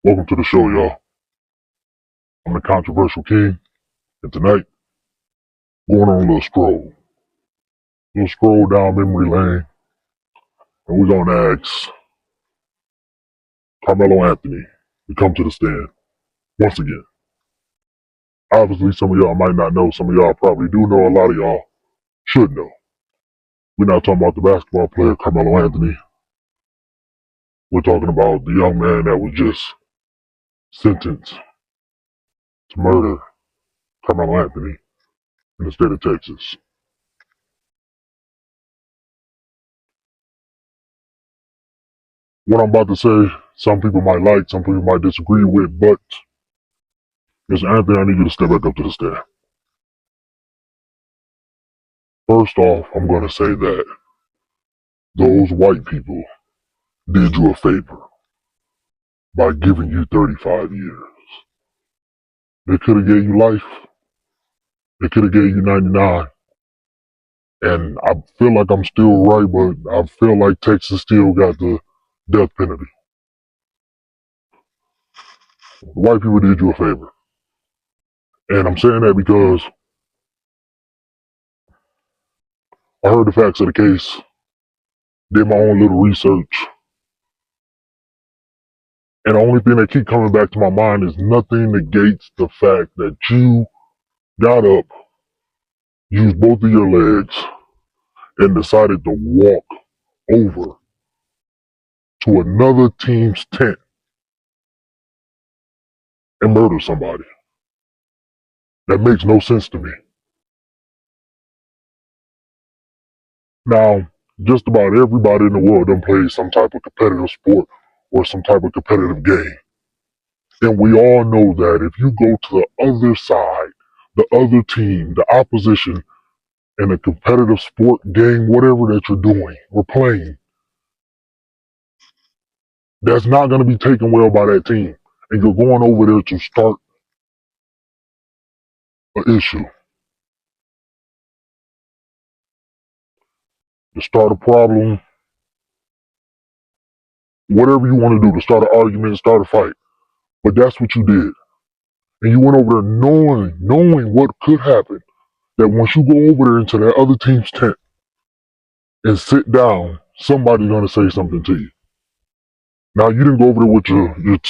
Welcome to the show, y'all. I'm the Controversial King, and tonight, going on a little scroll down memory lane, and we're gonna ask Carmelo Anthony to come to the stand once again. Obviously, some of y'all might not know, some of y'all probably do know, a lot of y'all should know. We're not talking about the basketball player Carmelo Anthony. We're talking about the young man that was just sentenced to murder Carmelo Anthony in the state of Texas. What I'm about to say, some people might like, some people might disagree with, but Mr. Anthony, I need you to step back up to the stand. First off, I'm going to say that those white people did you a favor by giving you 35 years. They could have gave you life. They could have gave you 99. And I feel like I'm still right, but I feel like Texas still got the death penalty. The white people did you a favor. And I'm saying that because I heard the facts of the case, did my own little research, and the only thing that keep coming back to my mind is nothing negates the fact that you got up, used both of your legs, and decided to walk over to another team's tent and murder somebody. That makes no sense to me. Now, just about everybody in the world done played some type of competitive sport or some type of competitive game. And we all know that if you go to the other side, the other team, the opposition, in a competitive sport game, whatever that you're doing or playing, that's not going to be taken well by that team. And you're going over there to start an issue, to start a problem, whatever you want to do, to start an argument, start a fight. But that's what you did. And you went over there knowing what could happen. That once you go over there into that other team's tent and sit down, somebody's going to say something to you. Now, you didn't go over there with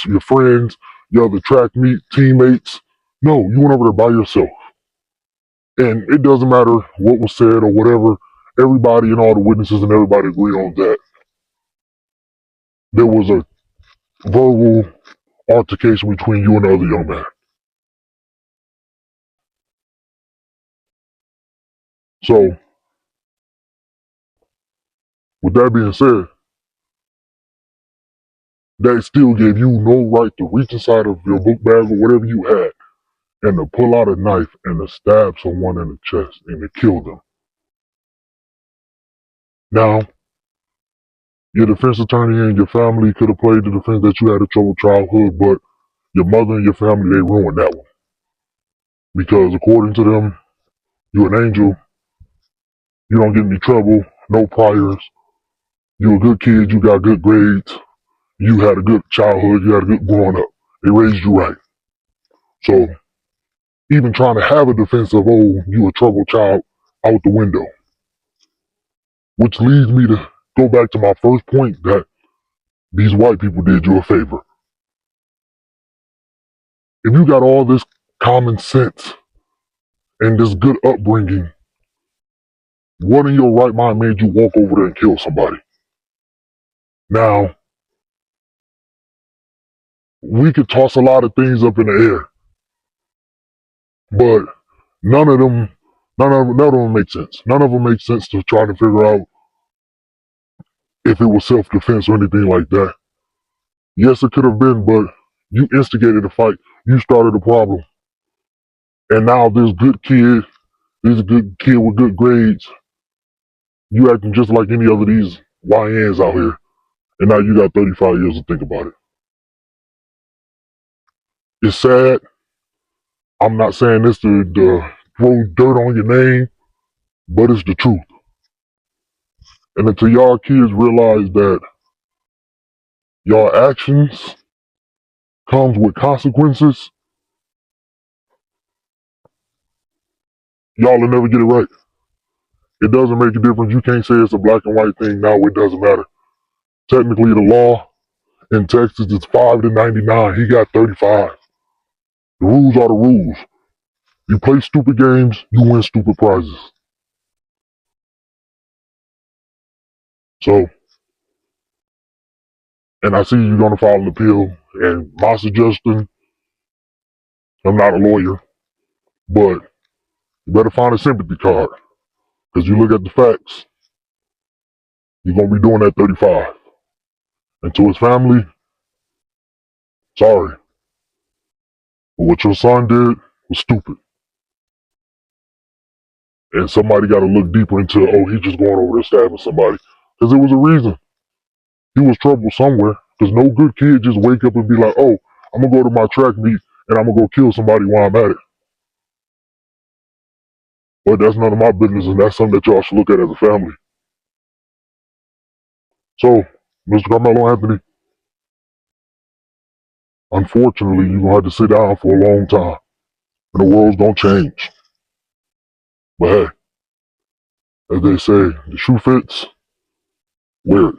your friends, your other track meet teammates. No, you went over there by yourself. And it doesn't matter what was said or whatever. Everybody and all the witnesses and everybody agreed on that. There was a verbal altercation between you and the other young man. So, with that being said, that still gave you no right to reach inside of your book bag or whatever you had and to pull out a knife and to stab someone in the chest and to kill them. Now, your defense attorney and your family could have played the defense that you had a troubled childhood, but your mother and your family, they ruined that one. Because according to them, you're an angel, you don't get in any trouble, no priors, you're a good kid, you got good grades, you had a good childhood, you had a good growing up. They raised you right. So even trying to have a defense of, oh, you a troubled child, out the window. Which leads me to go back to my first point that these white people did you a favor. If you got all this common sense and this good upbringing, what in your right mind made you walk over there and kill somebody? Now, we could toss a lot of things up in the air, but none of them make sense. None of them make sense to try to figure out if it was self-defense or anything like that. Yes, it could have been, but you instigated a fight. You started a problem. And now this good kid, this good kid with good grades, you acting just like any other of these YNs out here. And now you got 35 years to think about it. It's sad. I'm not saying this to throw dirt on your name, but it's the truth. And until y'all kids realize that y'all actions comes with consequences, y'all will never get it right. It doesn't make a difference. You can't say it's a black and white thing now. It doesn't matter. Technically, the law in Texas is 5 to 99. He got 35. The rules are the rules. You play stupid games, you win stupid prizes. So, and I see you're going to file an appeal. And my suggestion, I'm not a lawyer, but you better find a sympathy card. Because you look at the facts, you're going to be doing that 35. And to his family, sorry. But what your son did was stupid. And somebody got to look deeper into, oh, he's just going over there stabbing somebody. Because there was a reason. He was trouble somewhere. Because no good kid just wake up and be like, oh, I'm going to go to my track meet and I'm going to go kill somebody while I'm at it. But that's none of my business, and that's something that y'all should look at as a family. So, Mr. Carmelo Anthony, unfortunately, you're going to have to sit down for a long time. And the world's going to change. But hey, as they say, the shoe fits, wear it.